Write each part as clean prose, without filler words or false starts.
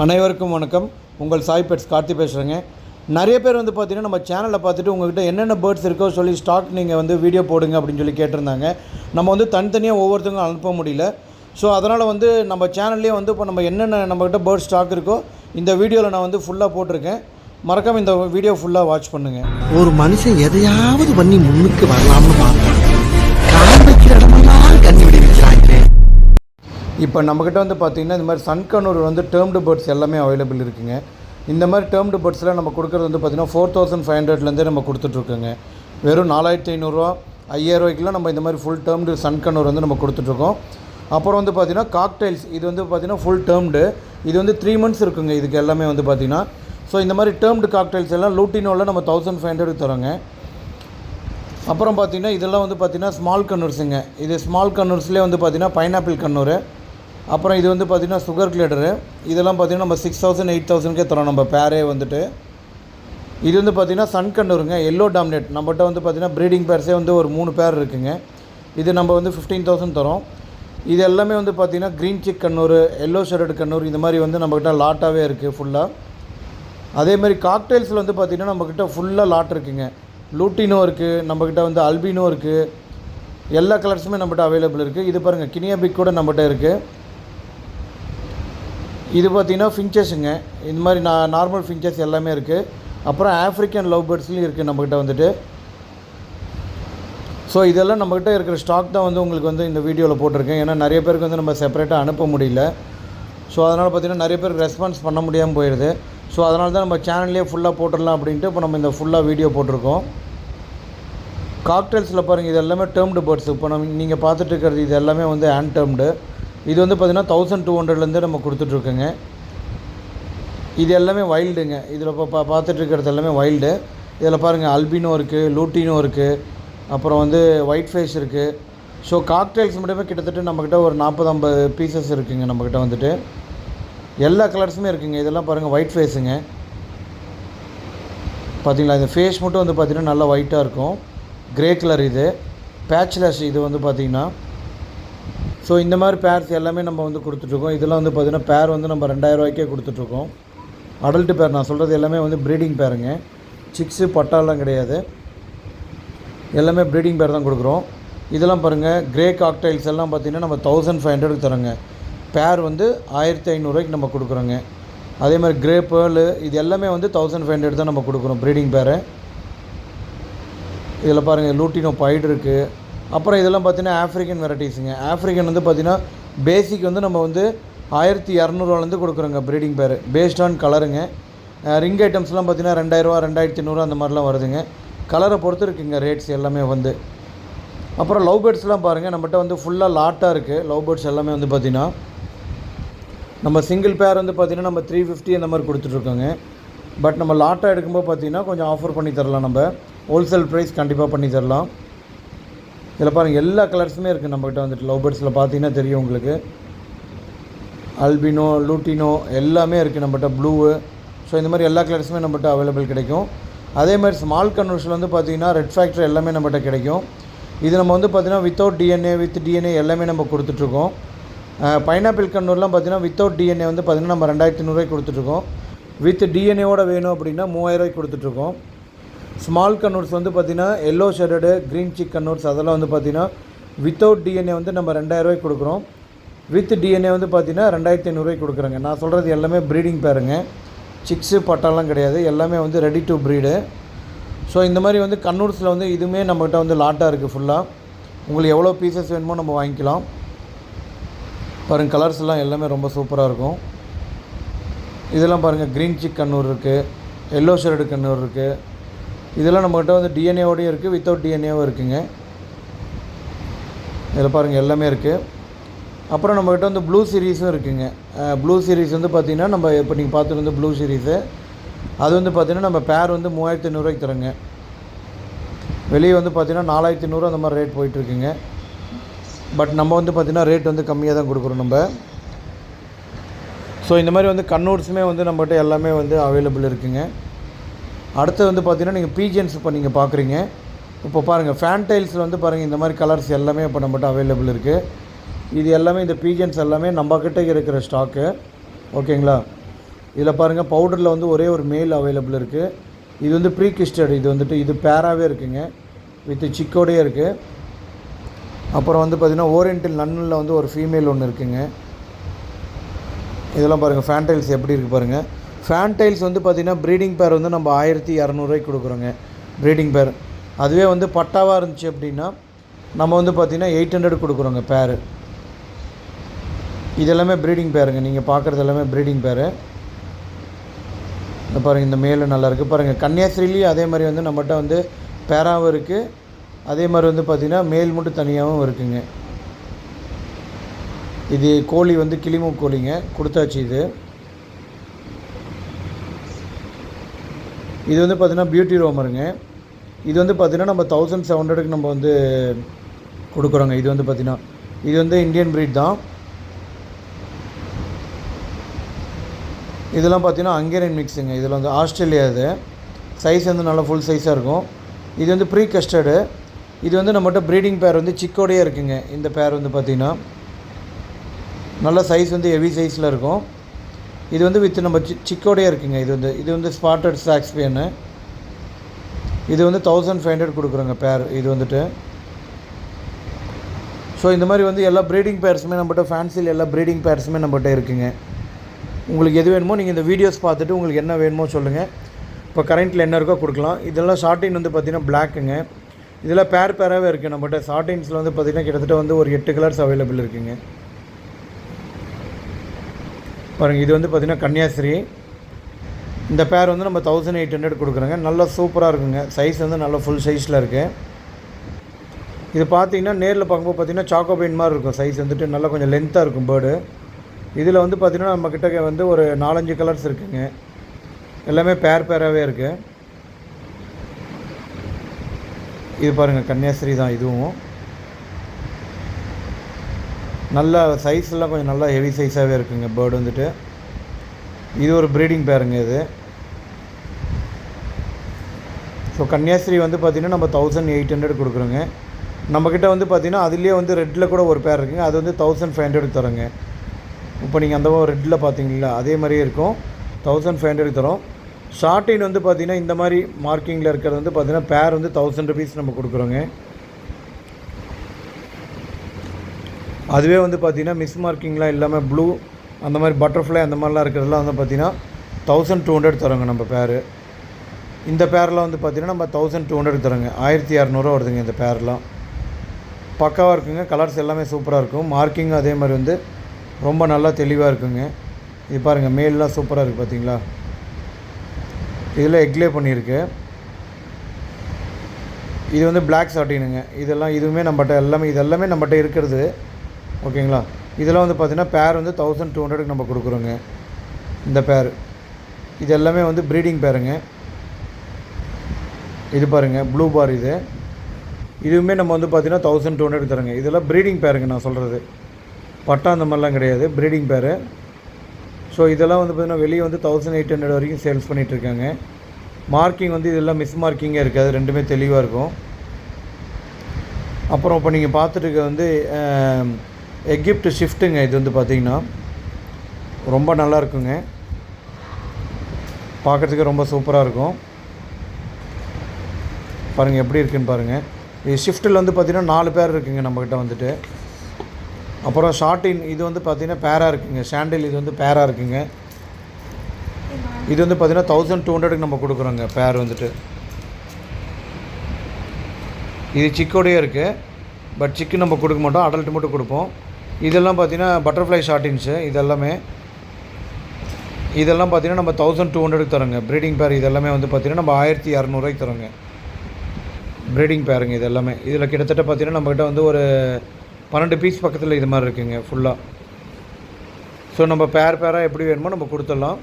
அனைவருக்கும் வணக்கம். உங்கள் சாய் பெட்ஸ் கார்த்தி பேசுகிறேங்க. நிறைய பேர் வந்து பார்த்திங்கன்னா நம்ம சேனலில் பார்த்துட்டு உங்கள்கிட்ட என்னென்ன பேர்ட்ஸ் இருக்கோ சொல்லி ஸ்டாக் நீங்கள் வந்து வீடியோ போடுங்க அப்படின்னு சொல்லி கேட்டிருந்தாங்க. நம்ம வந்து தனித்தனியாக ஒவ்வொருத்தவங்க அனுப்ப முடியல. ஸோ அதனால் வந்து நம்ம சேனல்லேயே வந்து இப்போ நம்ம என்னென்ன நம்மக்கிட்ட பேர்ட் ஸ்டாக் இருக்கோ இந்த வீடியோவில் நான் வந்து ஃபுல்லாக போட்டிருக்கேன். மறக்காமல் இந்த வீடியோ ஃபுல்லாக வாட்ச் பண்ணுங்கள். ஒரு மனுஷன் எதையாவது பண்ணி முன்னுக்கு வரலாம்னு பார்த்தேன். கால் வைக்கிற இடமெல்லாம் கண்ணி விடுவிக்கிறாங்க. இப்போ நம்மக்கிட்ட வந்து பார்த்திங்கன்னா இந்த மாதிரி சன்கனூர் வந்து டேர்ம்டு பேர்ட்ஸ் எல்லாமே அவைலபிள் இருக்குங்க. இந்த மாதிரி டேர்ம்டு பேர்ட்ஸில் நம்ம கொடுக்குறது வந்து பார்த்திங்கன்னா 4500 நம்ம கொடுத்துட்ருக்கோங்க. வெறும் 4500 5000 நம்ம இந்த மாதிரி ஃபுல் டேர்ம்டு சன்கனூர் வந்து நம்ம கொடுத்துட்ருக்கோம். அப்புறம் வந்து பார்த்திங்கன்னா காக்டைல்ஸ், இது வந்து பார்த்திங்கன்னா ஃபுல் டேர்ம்டு, இது வந்து 3 months இருக்குங்க இதுக்கு எல்லாமே வந்து பார்த்திங்கன்னா. ஸோ இந்த மாதிரி டேர்ம்டு காக்டைல்ஸ் எல்லாம் லூட்டினோவில் நம்ம 1500 தரோங்க. அப்புறம் பார்த்திங்கன்னா இதெல்லாம் வந்து பார்த்திங்கன்னா ஸ்மால் கன்னூர்ஸுங்க. இது ஸ்மால் கன்னூர்ஸ்லேயே வந்து பார்த்திங்கன்னா பைனாப்பிள் கன்னூர். அப்புறம் இது வந்து பார்த்திங்கன்னா சுகர் கிளேடரு. இதெல்லாம் பார்த்திங்கன்னா நம்ம 6000 8000 தரோம் நம்ம பேரே வந்துட்டு. இது வந்து பார்த்திங்கன்னா சன் கன்னூருங்க, எல்லோ டாமினேட். நம்மகிட்ட வந்து பார்த்திங்கன்னா ப்ரீடிங் பேர்ஸே வந்து ஒரு 3 பேர் இருக்குங்க. இது நம்ம வந்து 15000 தரோம். இது எல்லாமே வந்து பார்த்திங்கன்னா green chick conure, yellow sided conure, இந்த மாதிரி வந்து நம்மக்கிட்ட லாட்டாகவே இருக்குது ஃபுல்லாக. அதேமாதிரி காக்டைல்ஸில் வந்து பார்த்திங்கன்னா நம்மக்கிட்ட ஃபுல்லாக லாட் இருக்குங்க. லூட்டினோ இருக்குது, நம்மக்கிட்ட வந்து அல்பினோ இருக்குது, எல்லா கலர்ஸுமே நம்மகிட்ட அவைலபிள் இருக்குது. இது பாருங்கள் கினியாபிக் கூட நம்மகிட்ட இருக்குது. இது பார்த்திங்கன்னா ஃபின்ச்சஸுங்க, இந்த மாதிரி நார்மல் ஃபின்ச்சஸ் எல்லாமே இருக்குது. அப்புறம் ஆஃப்ரிக்கன் லவ் பேர்ட்ஸ்லையும் இருக்குது நம்மக்கிட்ட வந்துட்டு. ஸோ இதெல்லாம் நம்மக்கிட்ட இருக்கிற ஸ்டாக் தான் வந்து உங்களுக்கு வந்து இந்த வீடியோவில் போட்டிருக்கேன். ஏன்னா நிறைய பேருக்கு வந்து நம்ம செப்பரேட்டாக அனுப்ப முடியல. ஸோ அதனால் பார்த்திங்கன்னா நிறைய பேருக்கு ரெஸ்பான்ஸ் பண்ண முடியாமல் போயிடுது. ஸோ அதனால தான் நம்ம சேனல்லே ஃபுல்லாக போட்டுடலாம் அப்படின்ட்டு இப்போ நம்ம இந்த ஃபுல்லாக வீடியோ போட்டிருக்கோம். காக்டைல்ஸில் பாருங்கள், இது எல்லாமே டேர்ம்டு பேர்ட்ஸ். இப்போ நீங்கள் பார்த்துட்டு இருக்கிறது இது எல்லாமே வந்து ஹேண்ட் டேர்ம்டு. இது வந்து பார்த்திங்கன்னா 1200 நம்ம கொடுத்துட்ருக்கோங்க. இது எல்லாமே வைல்டுங்க. இதில் இப்போ பார்த்துட்டு இருக்கிறது எல்லாமே வைல்டு. இதில் பாருங்கள் அல்பினோ இருக்குது, லூட்டினோ இருக்குது, அப்புறம் வந்து ஒயிட் ஃபேஸ் இருக்குது. ஸோ காக்டைல்ஸ் மட்டுமே கிட்டத்தட்ட நம்மக்கிட்ட ஒரு 40-50 பீசஸ் இருக்குதுங்க நம்மக்கிட்ட வந்துட்டு. எல்லா கலர்ஸுமே இருக்குதுங்க. இதெல்லாம் பாருங்கள் ஒயிட் ஃபேஸுங்க. பார்த்திங்களா, இந்த ஃபேஸ் மட்டும் வந்து பார்த்திங்கன்னா நல்லா ஒயிட்டாக இருக்கும். க்ரே கலர் இது பேட்ச்லெஸ். இது வந்து பார்த்திங்கன்னா ஸோ இந்த மாதிரி பேர்ஸ் எல்லாமே நம்ம வந்து கொடுத்துட்ருக்கோம். இதெல்லாம் வந்து பார்த்திங்கன்னா பேர் வந்து நம்ம 2000 கொடுத்துட்ருக்கோம். அடல்ட்டு பேர் நான் சொல்கிறது எல்லாமே வந்து ப்ரீடிங் பேருங்க. சிக்ஸு பட்டாலாம் கிடையாது, எல்லாமே ப்ரீடிங் பேர் தான் கொடுக்குறோம். இதெல்லாம் பாருங்கள் க்ரே காக்டைல்ஸ் எல்லாம் பார்த்திங்கன்னா நம்ம 1500 தரோங்க. பேர் வந்து 1500 நம்ம கொடுக்குறோங்க. அதே மாதிரி க்ரே பேர்லு இது எல்லாமே வந்து 1500 தான் நம்ம கொடுக்குறோம் ப்ரீடிங் பேரை. இதில் பாருங்கள் லூட்டினோ பைடு இருக்குது. அப்புறம் இதெல்லாம் பார்த்திங்கன்னா ஆஃப்ரிக்கன் வெரைட்டிஸுங்க. ஆஃப்ரிக்கன் வந்து பார்த்திங்கன்னா பேசிக் வந்து நம்ம வந்து 1200 கொடுக்குறோங்க ப்ரீடிங் பேர், பேஸ்ட் ஆன் கலருங்க. ரிங் ஐட்டம்ஸ்லாம் பார்த்திங்கன்னா 2000 2500 அந்த மாதிரிலாம் வருதுங்க. கலரை பொறுத்து இருக்குங்க ரேட்ஸ் எல்லாமே வந்து. அப்புறம் லவ் பேர்ட்ஸ்லாம் பாருங்கள், நம்மகிட்ட வந்து ஃபுல்லாக லாட்டாக இருக்குது. லவ் பேர்ட்ஸ் எல்லாமே வந்து பார்த்திங்கன்னா நம்ம சிங்கிள் பேர் வந்து பார்த்திங்கன்னா நம்ம 350 அந்த மாதிரி கொடுத்துட்ருக்கோங்க. பட் நம்ம லாட்டாக எடுக்கும்போது பார்த்திங்கன்னா கொஞ்சம் ஆஃபர் பண்ணி தரலாம். நம்ம ஹோல்சேல் ப்ரைஸ் கண்டிப்பாக பண்ணி தரலாம். இதில் பாருங்கள் எல்லா கலர்ஸுமே இருக்குது நம்மகிட்ட வந்துட்டு. லவ் பேர்ட்ஸில் பார்த்தீங்கன்னா தெரியும் உங்களுக்கு. அல்பினோ, லூட்டினோ எல்லாமே இருக்குது நம்மகிட்ட, ப்ளூவு. ஸோ இந்த மாதிரி எல்லா கலர்ஸுமே நம்மகிட்ட அவைலபிள் கிடைக்கும். அதே மாதிரி ஸ்மால் கன்வர்ஷனில் வந்து பார்த்திங்கன்னா ரெட் ஃபேக்டர் எல்லாமே நம்மகிட்ட கிடைக்கும். இது நம்ம வந்து பார்த்திங்கன்னா வித்தவுட் டிஎன்ஏ வித் டிஎன்ஏ எல்லாமே நம்ம கொடுத்துட்ருக்கோம். பைனாப்பிள் கன்னூர்லாம் பார்த்திங்கன்னா வித்தவுட் டிஎன்ஏ வந்து பார்த்திங்கன்னா நம்ம 2500 கொடுத்துட்ருக்கோம். வித் டிஎன்ஏவோட வேணும் அப்படின்னா 3000 கொடுத்துட்ருக்கோம். ஸ்மால் கன்னூர்ஸ் வந்து பார்த்திங்கன்னா எல்லோ ஷெரடு, க்ரீன் சிக் கன்னூர்ஸ் அதெல்லாம் வந்து பார்த்திங்கன்னா வித்தவுட் டிஎன்ஏ வந்து நம்ம 2000 கொடுக்குறோம். வித் டிஎன்ஏ வந்து பார்த்திங்கன்னா 2500 கொடுக்குறோங்க. நான் சொல்கிறது எல்லாமே ப்ரீடிங் பேருங்க, சிக்ஸு பட்டாலாம் கிடையாது, எல்லாமே வந்து ரெடி டு ப்ரீடு. ஸோ இந்த மாதிரி வந்து கன்னூர்ஸில் வந்து இதுவுமே நம்மகிட்ட வந்து லாட்டாக இருக்குது ஃபுல்லாக. உங்களுக்கு எவ்வளோ பீசஸ் வேணுமோ நம்ம வாங்கிக்கலாம். பாருங்கள் கலர்ஸ் எல்லாம் எல்லாமே ரொம்ப சூப்பராக இருக்கும். இதெல்லாம் பாருங்கள் க்ரீன் சிக் கன்னூர் இருக்குது, எல்லோ ஷெரடு கன்னூர் இருக்குது. இதெல்லாம் நம்மகிட்ட வந்து டிஎன்ஏவோடையும் இருக்குது, வித்தவுட் டிஎன்ஏவும் இருக்குதுங்க. இதில் பாருங்கள் எல்லாமே இருக்குது. அப்புறம் நம்மகிட்ட வந்து ப்ளூ சீரீஸும் இருக்குதுங்க. ப்ளூ சீரீஸ் வந்து பார்த்திங்கன்னா நம்ம இப்போ நீங்கள் பார்த்துட்டு வந்து ப்ளூ சீரீஸு அது வந்து பார்த்திங்கன்னா நம்ம பேர் வந்து 3500 தரோங்க. வெளியே வந்து பார்த்திங்கன்னா 4500 அந்த மாதிரி ரேட் போயிட்டுருக்குங்க. பட் நம்ம வந்து பார்த்திங்கன்னா ரேட் வந்து கம்மியாக தான் கொடுக்குறோம் நம்ம. ஸோ இந்த மாதிரி வந்து கன்னூர்ஸுமே வந்து நம்மகிட்ட எல்லாமே வந்து அவைலபிள் இருக்குதுங்க. அடுத்து வந்து பார்த்திங்கன்னா நீங்கள் பீஜன்ஸ் இப்போ நீங்கள் பார்க்குறீங்க. இப்போ பாருங்கள் ஃபேன்டைல்ஸில் வந்து பாருங்கள் இந்த மாதிரி கலர்ஸ் எல்லாமே இப்போ நம்மகிட்ட அவைலபிள் இருக்குது. இது எல்லாமே இந்த பீஜன்ஸ் எல்லாமே நம்மக்கிட்ட இருக்கிற ஸ்டாக்கு. ஓகேங்களா. இதில் பாருங்கள் பவுடரில் வந்து ஒரே ஒரு மேல் அவைலபிள் இருக்குது. இது வந்து ப்ரீ கிஸ்டட், இது வந்துட்டு இது பேராகவே இருக்குங்க, வித் சிக்கோடையே இருக்குது. அப்புறம் வந்து பார்த்திங்கன்னா ஓரியன்டல் நன்னில் வந்து ஒரு ஃபீமேல் ஒன்று இருக்குங்க. இதெல்லாம் பாருங்கள் ஃபேன்டைல்ஸ் எப்படி இருக்குது பாருங்கள். ஃபேன்டைல்ஸ் வந்து பார்த்திங்கன்னா ப்ரீடிங் பேர் வந்து நம்ம 1200 கொடுக்குறோங்க ப்ரீடிங் பேர். அதுவே வந்து பட்டாவாக இருந்துச்சு அப்படின்னா நம்ம வந்து பார்த்திங்கன்னா 800 கொடுக்குறோங்க பேரு. இதெல்லாமே ப்ரீடிங் பேருங்க, நீங்கள் பார்க்குறது எல்லாமே ப்ரீடிங் பேரு. இந்த பாருங்கள் இந்த மேலு நல்லாயிருக்கு பாருங்கள். கன்னியாஸ்திரிலேயும் அதே மாதிரி வந்து நம்மகிட்ட வந்து பேராவும் இருக்குது, அதே மாதிரி வந்து பார்த்திங்கன்னா மேல் மட்டும் தனியாகவும் இருக்குங்க. இது கோழி வந்து கிளிமூ கோழிங்க, கொடுத்தாச்சு. இது வந்து பார்த்திங்கன்னா பியூட்டி ரோமருங்க. இது வந்து பார்த்திங்கன்னா நம்ம 1700க்கு நம்ம வந்து கொடுக்குறோங்க. இது வந்து பார்த்திங்கன்னா இது வந்து இந்தியன் ப்ரீட் தான். இதெல்லாம் பார்த்திங்கன்னா ஹங்கேரியன் மிக்ஸுங்க. இதில் வந்து ஆஸ்திரேலியா, இது சைஸ் வந்து நல்லா ஃபுல் சைஸாக இருக்கும். இது வந்து ப்ரீ கஸ்டர்டு. இது வந்து நம்மகிட்ட ப்ரீடிங் பேர் வந்து சிக்கோடையே இருக்குங்க. இந்த பேர் வந்து பார்த்திங்கன்னா நல்ல சைஸ் வந்து ஹெவி சைஸில் இருக்கும். இது வந்து வித் நம்ம சிக்கோடையே இருக்குங்க. இது வந்து ஸ்பாட்டட் சாக்ஸ்பியனு. இது வந்து 1500 கொடுக்குறோங்க பேர். இது வந்துட்டு ஸோ இந்த மாதிரி வந்து எல்லா ப்ரீடிங் பேர்ஸுமே நம்மகிட்ட ஃபேன்சியில் எல்லா ப்ரீடிங் பேர்ஸுமே நம்மகிட்ட இருக்குங்க. உங்களுக்கு எது வேணுமோ நீங்கள் இந்த வீடியோஸ் பார்த்துட்டு உங்களுக்கு என்ன வேணுமோ சொல்லுங்கள். இப்போ கரண்ட்டில் என்ன இருக்கோ கொடுக்கலாம். இதெல்லாம் ஷார்ட்டின் வந்து பார்த்திங்கன்னா பிளாக்குங்க. இதெல்லாம் பேராகவே இருக்குது நம்மகிட்ட. ஷார்ட்டின்ஸில் வந்து பார்த்திங்கன்னா கிட்டத்தட்ட வந்து ஒரு 8 கலர்ஸ் அவைலபிள் இருக்குங்க. பாருங்கள் இது வந்து பார்த்திங்கன்னா கன்னியாஸ்திரி. இந்த பேர் வந்து நம்ம 1800 கொடுக்குறோங்க. நல்லா சூப்பராக இருக்குங்க. சைஸ் வந்து நல்லா ஃபுல் சைஸில் இருக்குது. இது பார்த்திங்கன்னா நேரில் பார்க்கும்போது பார்த்திங்கன்னா சாக்கோபைன் மாதிரி இருக்கும். சைஸ் வந்துட்டு நல்லா கொஞ்சம் லென்த்தாக இருக்கும் பேர்டு. இதில் வந்து பார்த்திங்கன்னா நம்மக்கிட்ட வந்து ஒரு 4-5 கலர்ஸ் இருக்குங்க. எல்லாமே பேராகவே இருக்குது. இது பாருங்கள் கன்னியாஸ்திரி தான். இதுவும் நல்ல சைஸ்லாம் கொஞ்சம் நல்லா ஹெவி சைஸாகவே இருக்குங்க பேர்டு வந்துட்டு. இது ஒரு ப்ரீடிங் பேருங்க இது. ஸோ கன்னியாஸ்திரி வந்து பார்த்திங்கன்னா நம்ம 1800 கொடுக்குறோங்க. நம்மக்கிட்ட வந்து பார்த்திங்கன்னா அதுலேயே வந்து ரெட்டில் கூட ஒரு பேர் இருக்குங்க. அது வந்து 1500 தரோங்க. இப்போ நீங்கள் அந்த ரெட்டில் பார்த்தீங்களா அதே மாதிரியே இருக்கும். 1500 தரோம். ஷார்ட்டின் வந்து பார்த்திங்கன்னா இந்த மாதிரி மார்க்கிங்கில் இருக்கிறது வந்து பார்த்திங்கன்னா பேர் வந்து 1000 rupees நம்ம கொடுக்குறோங்க. அதுவே வந்து பார்த்திங்கன்னா மிஸ் மார்க்கிங்லாம் இல்லாமல் ப்ளூ அந்த மாதிரி பட்டர்ஃப்ளை அந்த மாதிரிலாம் இருக்கிறதுலாம் வந்து பார்த்திங்கன்னா 1200 தரோங்க நம்ம பேர். இந்த பேரில் வந்து பார்த்திங்கன்னா நம்ம 1200 தரோங்க. 1600 வருதுங்க இந்த பேர்லாம். பக்காவாக இருக்குங்க. கலர்ஸ் எல்லாமே சூப்பராக இருக்கும். மார்க்கிங் அதே மாதிரி வந்து ரொம்ப நல்லா தெளிவாக இருக்குங்க. இது பாருங்கள் மேல்லாம் சூப்பராக இருக்குது பார்த்தீங்களா. இதில் எக்லே பண்ணியிருக்கு. இது வந்து பிளாக் ஷார்ட்டினுங்க. இதுவுமே நம்மகிட்ட இதெல்லாமே நம்மகிட்ட இருக்கிறது. ஓகேங்களா. இதெல்லாம் வந்து பார்த்திங்கன்னா பேர் வந்து 1200க்கு நம்ம கொடுக்குறோங்க இந்த பேர். இது எல்லாமே வந்து ப்ரீடிங் பேருங்க. இது பாருங்கள் ப்ளூ பார். இதுவுமே நம்ம வந்து பார்த்திங்கன்னா 1200 தரோங்க. இதெல்லாம் ப்ரீடிங் பேருங்க நான் சொல்கிறது. பட்டா அந்த மாதிரிலாம் கிடையாது, ப்ரீடிங் பேரு. ஸோ இதெல்லாம் வந்து பார்த்திங்கன்னா வெளியே வந்து 1800 வரைக்கும் சேல்ஸ் பண்ணிகிட்ருக்காங்க. மார்க்கிங் வந்து இதெல்லாம் மிஸ் மார்க்கிங்கே இருக்காது, ரெண்டுமே தெளிவாக இருக்கும். அப்புறம் இப்போ நீங்கள் பார்த்துட்டு இருக்க வந்து எகிப்ட் ஷிஃப்ட்டுங்க. இது வந்து பார்த்திங்கன்னா ரொம்ப நல்லா இருக்குங்க. பார்க்குறதுக்கு ரொம்ப சூப்பராக இருக்கும். பாருங்கள் எப்படி இருக்குதுன்னு பாருங்கள். இது ஷிஃப்ட்டில் வந்து பார்த்திங்கன்னா 4 பேர் இருக்குங்க நம்மக்கிட்ட வந்துட்டு. அப்புறம் ஷார்ட்டின் இது வந்து பார்த்திங்கன்னா பேராக இருக்குங்க. ஷாண்டில் இது வந்து பேராக இருக்குங்க. இது வந்து பார்த்திங்கன்னா 1200க்கு நம்ம கொடுக்குறோங்க பேர் வந்துட்டு. இது சிக்கோடையே இருக்குது. பட் சிக்கு நம்ம கொடுக்க மாட்டோம், அடல்ட்டு மட்டும் கொடுப்போம். இதெல்லாம் பார்த்திங்கன்னா பட்டர்ஃப்ளை ஷார்ட்டின்ஸு. இதெல்லாம் பார்த்திங்கன்னா நம்ம 1200க்கு தரோங்க ப்ரீடிங் பேர். இதெல்லாமே வந்து பார்த்திங்கன்னா நம்ம 1600 தரோங்க ப்ரீடிங் பேருங்க. இதெல்லாமே இதில் கிட்டத்தட்ட பார்த்திங்கன்னா நம்மக்கிட்ட வந்து ஒரு 12 பீஸ் பக்கத்தில் இது மாதிரி இருக்குங்க ஃபுல்லாக. ஸோ நம்ம பேராக எப்படி வேணுமோ நம்ம கொடுத்துடலாம்.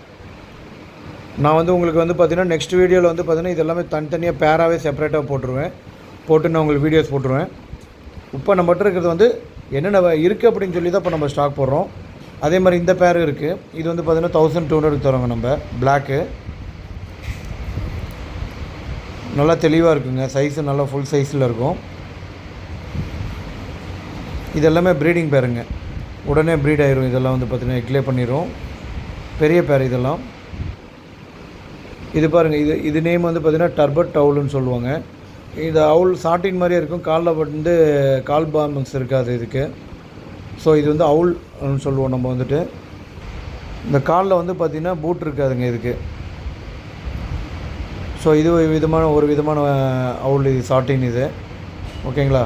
நான் வந்து உங்களுக்கு வந்து பார்த்திங்கன்னா நெக்ஸ்ட் வீடியோவில் வந்து பார்த்திங்கன்னா இதெல்லாமே தனித்தனியாக பேராகவே செப்பரேட்டாக போட்டு நான் உங்களுக்கு வீடியோஸ் போட்டுருவேன். இப்போ நம்மகிட்ட இருக்கிறது வந்து என்னென்ன இருக்குது அப்படின்னு சொல்லி தான் இப்போ நம்ம ஸ்டாக் போடுறோம். அதே மாதிரி இந்த பேர் இருக்குது. இது வந்து பார்த்திங்கன்னா 1200க்கு தரோங்க நம்ம பிளாக்கு. நல்லா தெளிவாக இருக்குங்க. சைஸு நல்லா ஃபுல் சைஸில் இருக்கும். இதெல்லாமே ப்ரீடிங் பேருங்க. உடனே ப்ரீட் ஆயிரும். இதெல்லாம் வந்து பார்த்திங்கன்னா எக்லே பண்ணிடும். பெரிய பேர் இதெல்லாம். இது பாருங்கள், இது நேம் வந்து பார்த்திங்கன்னா டர்பட் டவுலுன்னு சொல்லுவாங்க. இது அவுல் சாட்டின் மாதிரியே இருக்கும், காலில் வந்து கால் பாம்பஸ் இருக்காது இதுக்கு. ஸோ இது வந்து அவுல்னு சொல்லுவோம் நம்ம வந்துட்டு. இந்த காலில் வந்து பார்த்திங்கன்னா பூட் இருக்காதுங்க இதுக்கு. ஸோ இது ஒரு விதமான அவுல், இது சாட்டின் இது, ஓகேங்களா.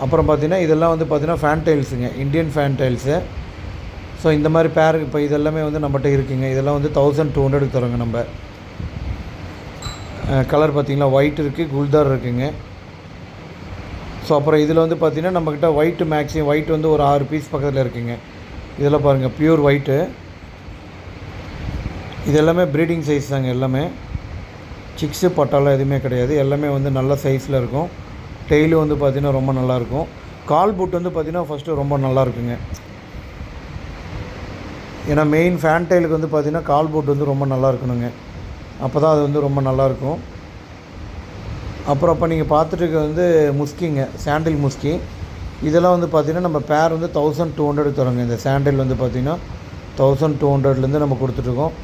அப்புறம் பார்த்திங்கன்னா இதெல்லாம் வந்து பார்த்திங்கன்னா ஃபேன் டைல்ஸுங்க, இந்தியன் ஃபேன் டைல்ஸு. ஸோ இந்த மாதிரி பேர் இப்போ இதெல்லாமே வந்து நம்மகிட்ட இருக்குங்க. இதெல்லாம் வந்து 1200 தரோங்க நம்ம. கலர் பார்த்திங்கன்னா ஒயிட் இருக்குது, குல்தார் இருக்குங்க. ஸோ அப்புறம் இதில் வந்து பார்த்திங்கன்னா நம்மக்கிட்ட ஒயிட்டு மேக்ஸிமம் ஒயிட் வந்து ஒரு 6 பீஸ் பக்கத்தில் இருக்குங்க. இதெல்லாம் பாருங்கள், ப்யூர் ஒயிட்டு. இது எல்லாமே ப்ரீடிங் சைஸ் தாங்க. எல்லாமே சிக்ஸு பட்டாலாம் எதுவுமே கிடையாது. எல்லாமே வந்து நல்ல சைஸில் இருக்கும். டெய்லும் வந்து பார்த்திங்கன்னா ரொம்ப நல்லாயிருக்கும். கால் பூட் வந்து பார்த்திங்கன்னா ஃபஸ்ட்டு ரொம்ப நல்லாயிருக்குங்க. ஏன்னா மெயின் ஃபேன் டைலுக்கு வந்து பார்த்திங்கன்னா கால் பூட் வந்து ரொம்ப நல்லா இருக்கணுங்க. அப்போ தான் அது வந்து ரொம்ப நல்லாயிருக்கும். அப்போ நீங்கள் பார்த்துட்டு வந்து முஸ்கிங்க, சாண்டில் முஸ்கி. இதெல்லாம் வந்து பார்த்திங்கன்னா நம்ம பேர் வந்து 1200 தரோங்க. இந்த சாண்டில் வந்து பார்த்திங்கன்னா 1200லேருந்து நம்ம கொடுத்துட்ருக்கோம்.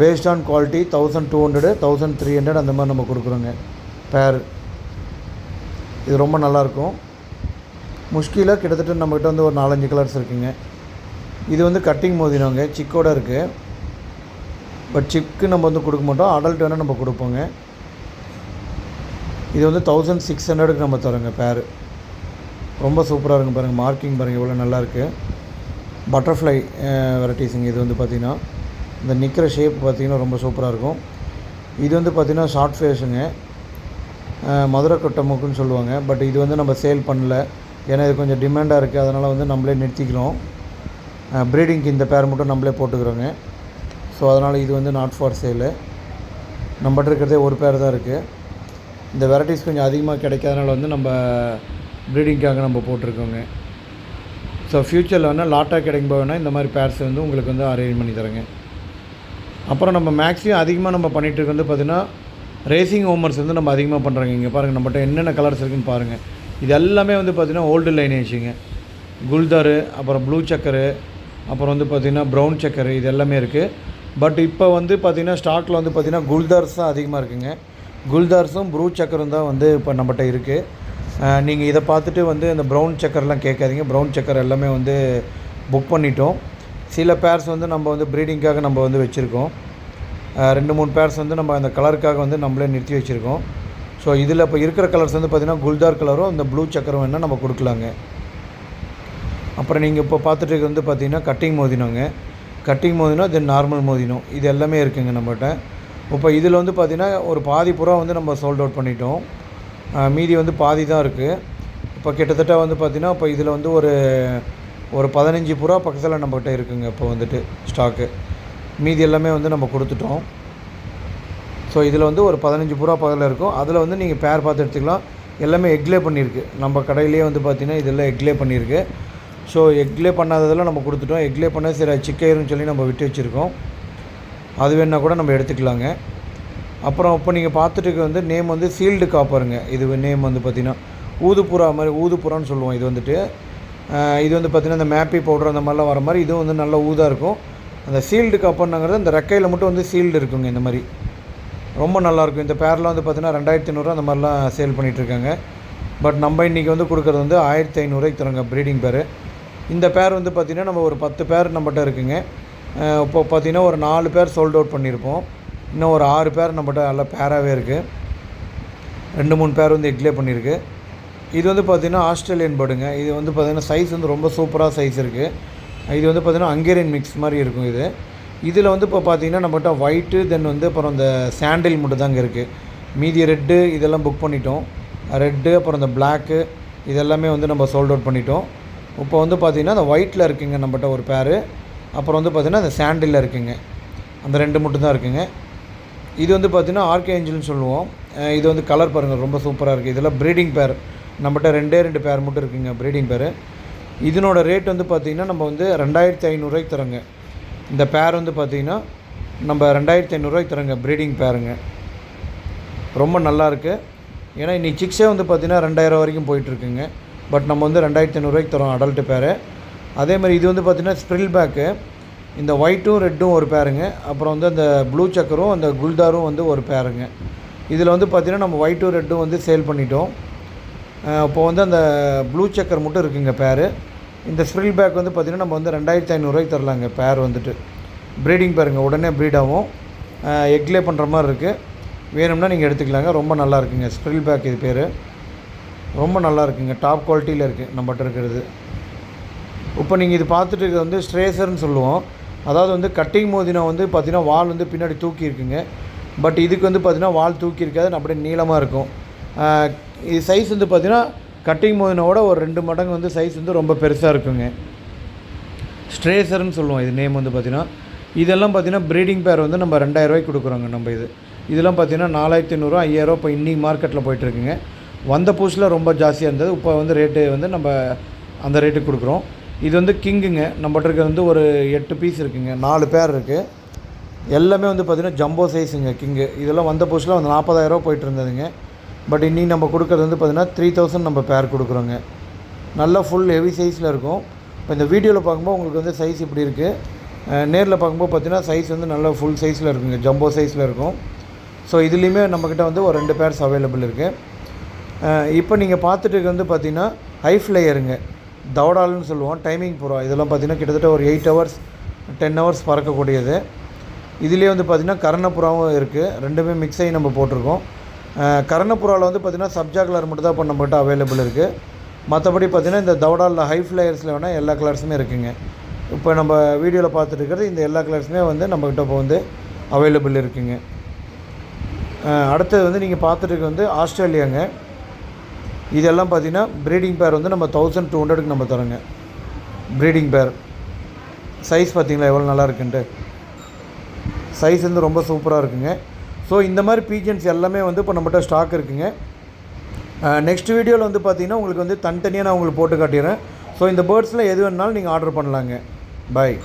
பேஸ்ட் ஆன் குவாலிட்டி 1200, 1300 அந்த மாதிரி நம்ம கொடுக்குறோங்க பேர். இது ரொம்ப நல்லாயிருக்கும். முஷ்கியில் கிட்டத்தட்ட நம்மக்கிட்ட வந்து ஒரு 4-5 கலர்ஸ் இருக்குங்க. இது வந்து கட்டிங் மோதினவங்க, சிக்கோடு இருக்குது. பட் சிக்கு நம்ம வந்து கொடுக்க மாட்டோம், அடல்ட் வேணால் நம்ம கொடுப்போங்க. இது வந்து 1600க்கு நம்ம தரோங்க பேர். ரொம்ப சூப்பராக இருக்கும் பாருங்கள், மார்க்கிங் பாருங்கள் எவ்வளோ நல்லாயிருக்கு. பட்டர்ஃப்ளை வெரைட்டிஸுங்க. இது வந்து பார்த்திங்கன்னா இந்த நிற்கிற ஷேப் பார்த்திங்கன்னா ரொம்ப சூப்பராக இருக்கும். இது வந்து பார்த்திங்கன்னா ஷார்ட் ஃபேஸுங்க, மதுரை கொட்டை மூக்குன்னு சொல்லுவாங்க. பட் இது வந்து நம்ம சேல் பண்ணல, ஏன்னா இது கொஞ்சம் டிமாண்டாக இருக்குது. அதனால் வந்து நம்மளே நிறுத்திக்கிறோம். ப்ரீடிங்க்கு இந்த பேர் மட்டும் நம்மளே போட்டுக்கிறோங்க. ஸோ அதனால் இது வந்து நாட் ஃபார் சேலு. நம்மகிட்ட இருக்கிறதே ஒரு பேர் தான் இருக்குது. இந்த வெரைட்டிஸ் கொஞ்சம் அதிகமாக கிடைக்காதனால வந்து நம்ம ப்ரீடிங்க்காக நம்ம போட்டிருக்கோங்க. ஸோ ஃப்யூச்சரில் வேணால் லாட்டாக கிடைக்கும் வேணால் இந்த மாதிரி பேர்ஸ் வந்து உங்களுக்கு வந்து அரேஞ்ச் பண்ணி தரேங்க. அப்புறம் நம்ம மேக்ஸிமம் அதிகமாக நம்ம பண்ணிகிட்டு வந்து பார்த்திங்கன்னா ரேசிங் ஹோமர்ஸ் வந்து நம்ம அதிகமாக பண்ணுறோங்க. இங்கே பாருங்கள், நம்மகிட்ட என்னென்ன கலர்ஸ் இருக்குதுன்னு பாருங்கள். இது எல்லாமே வந்து பார்த்திங்கன்னா ஓல்டு லைனேஜுங்க. குல்தாரு, அப்புறம் ப்ளூ சக்கரு, அப்புறம் வந்து பார்த்திங்கன்னா ப்ரௌன் சக்கரு, இது எல்லாமே இருக்குது. பட் இப்போ வந்து பார்த்திங்கன்னா ஸ்டாக்கில் வந்து பார்த்திங்கன்னா குல்தார்ஸ் தான் அதிகமாக இருக்குதுங்க. குல்தார்ஸும் ப்ளூ சக்கரும் தான் வந்து இப்போ நம்மகிட்ட இருக்குது. நீங்கள் இதை பார்த்துட்டு வந்து இந்த ப்ரௌன் சக்கர்லாம் கேட்காதீங்க. ப்ரௌன் சக்கர் எல்லாமே வந்து புக் பண்ணிட்டோம். சில பேர்ஸ் வந்து நம்ம வந்து ப்ரீடிங்காக நம்ம வந்து வச்சுருக்கோம். 2-3 பேர்ஸ் வந்து நம்ம அந்த கலருக்காக வந்து நம்மளே நிறுத்தி வச்சுருக்கோம். ஸோ இதில் இப்போ இருக்கிற கலர்ஸ் வந்து பார்த்திங்கன்னா குல்தார் கலரும் இந்த ப்ளூ சக்கரும் வேணால் நம்ம கொடுக்கலாங்க. அப்புறம் நீங்கள் இப்போ பார்த்துட்டு வந்து பார்த்திங்கன்னா கட்டிங் மோதினோங்க. கட்டிங் மோதினோம், தென் நார்மல் மோதினோம், இது எல்லாமே இருக்குதுங்க நம்மகிட்ட. இப்போ இதில் வந்து பார்த்திங்கன்னா ஒரு பாதி புறா வந்து நம்ம சோல்ட் அவுட் பண்ணிட்டோம். மீதி வந்து பாதி தான் இருக்குது. இப்போ கிட்டத்தட்ட வந்து பார்த்திங்கன்னா இப்போ இதில் வந்து ஒரு 15 புறா பக்கத்தில் நம்மகிட்ட இருக்குதுங்க இப்போ வந்துட்டு ஸ்டாக்கு. மீதி எல்லாமே வந்து நம்ம கொடுத்துட்டோம். ஸோ இதில் வந்து ஒரு 15 புறா பக்கத்தில் இருக்கும். அதில் வந்து நீங்கள் பேர் பார்த்து எடுத்துக்கலாம். எல்லாமே எக்லே பண்ணியிருக்கு. நம்ம கடையிலேயே வந்து பார்த்திங்கன்னா இதெல்லாம் எக்லே பண்ணியிருக்கு. ஸோ எக்லே பண்ணாததெல்லாம் நம்ம கொடுத்துட்டோம். எக்லே பண்ண சில சிக்கையர்னு சொல்லி நம்ம விட்டு வச்சுருக்கோம். அது வேணால் கூட நம்ம எடுத்துக்கலாங்க. அப்புறம் இப்போ நீங்கள் பார்த்துட்டு வந்து நேம் வந்து சீல்டு காப்பருங்க. இது நேம் வந்து பார்த்திங்கன்னா ஊதுப்புறா மாதிரி, ஊதுப்புறான்னு சொல்லுவோம். இது வந்துட்டு இது வந்து பார்த்திங்கன்னா இந்த மேப்பி பவுடர் அந்த மாதிரிலாம் வர மாதிரி இதுவும் வந்து நல்ல ஊதாக இருக்கும். அந்த சீல்டு காப்பர்னாங்கிறது இந்த ரெக்கையில் மட்டும் வந்து சீல்டு இருக்குங்க. இந்த மாதிரி ரொம்ப நல்லாயிருக்கும். இந்த பேரில் வந்து பார்த்திங்கன்னா 2500 அந்த மாதிரிலாம் சேல் பண்ணிகிட்ருக்காங்க. பட் நம்ம இன்றைக்கி வந்து கொடுக்குறது வந்து 1500 தரோங்க ப்ரீடிங் பேர். இந்த பேர் வந்து பார்த்திங்கன்னா நம்ம ஒரு 10 பேர் நம்மகிட்ட இருக்குங்க. இப்போ பார்த்திங்கன்னா ஒரு 4 பேர் சோல்ட் அவுட் பண்ணியிருப்போம். இன்னும் ஒரு 6 பேர் நம்மகிட்ட நல்லா பேராகவே இருக்குது. 2-3 பேர் வந்து எக்லே பண்ணியிருக்கு. இது வந்து பார்த்திங்கன்னா ஆஸ்திரேலியன் பேர்டுங்க. இது வந்து பார்த்திங்கன்னா சைஸ் வந்து ரொம்ப சூப்பராக சைஸ் இருக்குது. இது வந்து பார்த்திங்கன்னா ஹங்கேரியன் மிக்ஸ் மாதிரி இருக்கும் இது. இதில் வந்து இப்போ பார்த்திங்கன்னா நம்மகிட்ட ஒயிட்டு, தென் வந்து அப்புறம் இந்த சாண்டில் மட்டும் தாங்க இருக்குது. மீதி ரெட்டு இதெல்லாம் புக் பண்ணிட்டோம். ரெட்டு, அப்புறம் இந்த பிளாக்கு, இதெல்லாமே வந்து நம்ம சோல்ட் அவுட் பண்ணிட்டோம். இப்போ வந்து பார்த்திங்கன்னா அந்த ஒயிட்டில் இருக்குங்க நம்மகிட்ட ஒரு பேர். அப்புறம் வந்து பார்த்திங்கன்னா அந்த சாண்டிலில் இருக்குங்க. அந்த 2 மட்டும் தான் இருக்குங்க. இது வந்து பார்த்திங்கன்னா ஆர்கேஞ்சல்னு சொல்லுவோம். இது வந்து கலர் பாருங்கள் ரொம்ப சூப்பராக இருக்குது. இதெல்லாம் ப்ரீடிங் பேர். நம்மகிட்ட 2 பேர் மட்டும் இருக்குங்க ப்ரீடிங் பேர். இதனோட ரேட் வந்து பார்த்திங்கன்னா நம்ம வந்து 2500 தரோங்க. இந்த பேர் வந்து பார்த்திங்கன்னா நம்ம 2500 தரோங்க ப்ரீடிங் பேருங்க. ரொம்ப நல்லாயிருக்கு. ஏன்னா இன்றைக்கி சிக்ஸே வந்து பார்த்திங்கன்னா 2000 வரைக்கும் போயிட்டுருக்குங்க. பட் நம்ம வந்து 2500 தரோம் அடல்ட்டு பேர். அதே மாதிரி இது வந்து பார்த்திங்கன்னா ஸ்ப்ரில் பேக்கு. இந்த ஒயிட்டும் ரெட்டும் ஒரு பேருங்க. அப்புறம் வந்து அந்த ப்ளூ சக்கரும் அந்த குல்தாரும் வந்து ஒரு பேருங்க. இதில் வந்து பார்த்திங்கன்னா நம்ம ஒயிட்டும் ரெட்டும் வந்து சேல் பண்ணிட்டோம். இப்போ வந்து அந்த ப்ளூ சக்கர் மட்டும் இருக்குங்க பேரு. இந்த ஸ்ப்ரில் பேக் வந்து பார்த்திங்கன்னா நம்ம வந்து 2500 தரலாங்க பேர் வந்துட்டு. ப்ரீடிங் பேருங்க, உடனே ப்ரீட் ஆகும். எக்லே பண்ணுற மாதிரி இருக்குது. வேணும்னா நீங்கள் எடுத்துக்கலாங்க. ரொம்ப நல்லா இருக்குங்க ஸ்ப்ரில் பேக், இது பேர். ரொம்ப நல்லா இருக்குங்க, டாப் குவாலிட்டியில் இருக்குது நம்மகிட்ட இருக்கிறது. இப்போ நீங்கள் இது பார்த்துட்டு இருக்கிறது வந்து ஸ்ட்ரேசர்னு சொல்லுவோம். அதாவது வந்து கட்டிங் மோதினா வந்து பார்த்திங்கன்னா வால் வந்து பின்னாடி தூக்கி இருக்குங்க. பட் இதுக்கு வந்து பார்த்திங்கன்னா வால் தூக்கி இருக்காது, அப்படியே நீளமாக இருக்கும். இது சைஸ் வந்து பார்த்திங்கன்னா கட்டிங் மோதினோட ஒரு 2 மடங்கு வந்து சைஸ் வந்து ரொம்ப பெருசாக இருக்குங்க. ஸ்ட்ரேசர்னு சொல்லுவோம் இது நேம் வந்து பார்த்திங்கன்னா. இதெல்லாம் பார்த்திங்கன்னா ப்ரீடிங் பேர் வந்து நம்ம 2000 கொடுக்குறோங்க நம்ம இது. இதெல்லாம் பார்த்திங்கன்னா 4500 5000 இப்போ இன்றைக்கி மார்க்கெட்டில் போய்ட்டுருக்குங்க. வந்த புதுசில் ரொம்ப ஜாஸ்தியாக இருந்தது. இப்போ வந்து ரேட்டு வந்து நம்ம அந்த ரேட்டுக்கு கொடுக்குறோம். இது வந்து கிங்குங்க. நம்மகிட்ட இருக்கிறது வந்து ஒரு 8 பீஸ் இருக்குங்க, 4 பேர் இருக்குது. எல்லாமே வந்து பார்த்திங்கன்னா ஜம்போ சைஸுங்க கிங்கு. இதெல்லாம் வந்த புதுசில் வந்து 40,000 போயிட்டு இருந்ததுங்க. பட் இன்றைக்கி நம்ம கொடுக்குறது வந்து பார்த்திங்கன்னா 3000 நம்ம பேர் கொடுக்குறோங்க. நல்லா ஃபுல் ஹெவி சைஸில் இருக்கும். இப்போ இந்த வீடியோவில் பார்க்கும்போது உங்களுக்கு வந்து சைஸ் இப்படி இருக்குது. நேரில் பார்க்கும்போது பார்த்திங்கன்னா சைஸ் வந்து நல்லா ஃபுல் சைஸில் இருக்குங்க, ஜம்போ சைஸில் இருக்கும். ஸோ இதுலேயுமே நம்மக்கிட்ட வந்து ஒரு 2 பேர்ஸ் அவைலபிள் இருக்குது. இப்போ நீங்கள் பார்த்துட்டு இருக்கிறது வந்து பார்த்திங்கன்னா ஹை ஃப்ளையருங்க, தவடால்னு சொல்லுவோம், டைமிங் புறா. இதெல்லாம் பார்த்திங்கன்னா கிட்டத்தட்ட ஒரு 8 ஹவர்ஸ் 10 ஹவர்ஸ் பறக்கக்கூடியது. இதுலேயே வந்து பார்த்திங்கன்னா கர்ணப்புறாவும் இருக்குது. ரெண்டுமே மிக்ஸ் ஆகி நம்ம போட்டிருக்கோம். கர்ணப்புறாவில் வந்து பார்த்திங்கன்னா சப்ஜா கலர் மட்டும் தான் இப்போ நம்மகிட்ட அவைலபிள் இருக்குது. மற்றபடி பார்த்திங்கன்னா இந்த தவடாலில் ஹை ஃப்ளையர்ஸில் வேணால் எல்லா கலர்ஸுமே இருக்குதுங்க. இப்போ நம்ம வீடியோவில் பார்த்துட்டு இருக்கிறது இந்த எல்லா கலர்ஸுமே வந்து நம்மக்கிட்ட இப்போ வந்து அவைலபிள் இருக்குதுங்க. அடுத்தது வந்து நீங்கள் பார்த்துட்டு இருக்கிறது வந்து ஆஸ்திரேலியாங்க. இதெல்லாம் பார்த்திங்கன்னா ப்ரீடிங் பேர் வந்து நம்ம 1200க்கு நம்ம தரோங்க. ப்ரீடிங் பேர் சைஸ் பார்த்திங்களா எவ்வளோ நல்லா இருக்குன்ட்டு. சைஸ் வந்து ரொம்ப சூப்பராக இருக்குங்க. ஸோ இந்த மாதிரி பீஜன்ஸ் எல்லாமே வந்து இப்போ நம்மகிட்ட ஸ்டாக் இருக்குங்க. நெக்ஸ்ட் வீடியோவில் வந்து பார்த்திங்கன்னா உங்களுக்கு வந்து தனித்தனியாக நான் உங்களுக்கு போட்டு காட்டிடுறேன். ஸோ இந்த பேர்ட்ஸில் எது வேணுனாலும் நீங்கள் ஆர்டர் பண்ணலாங்க. பாய்.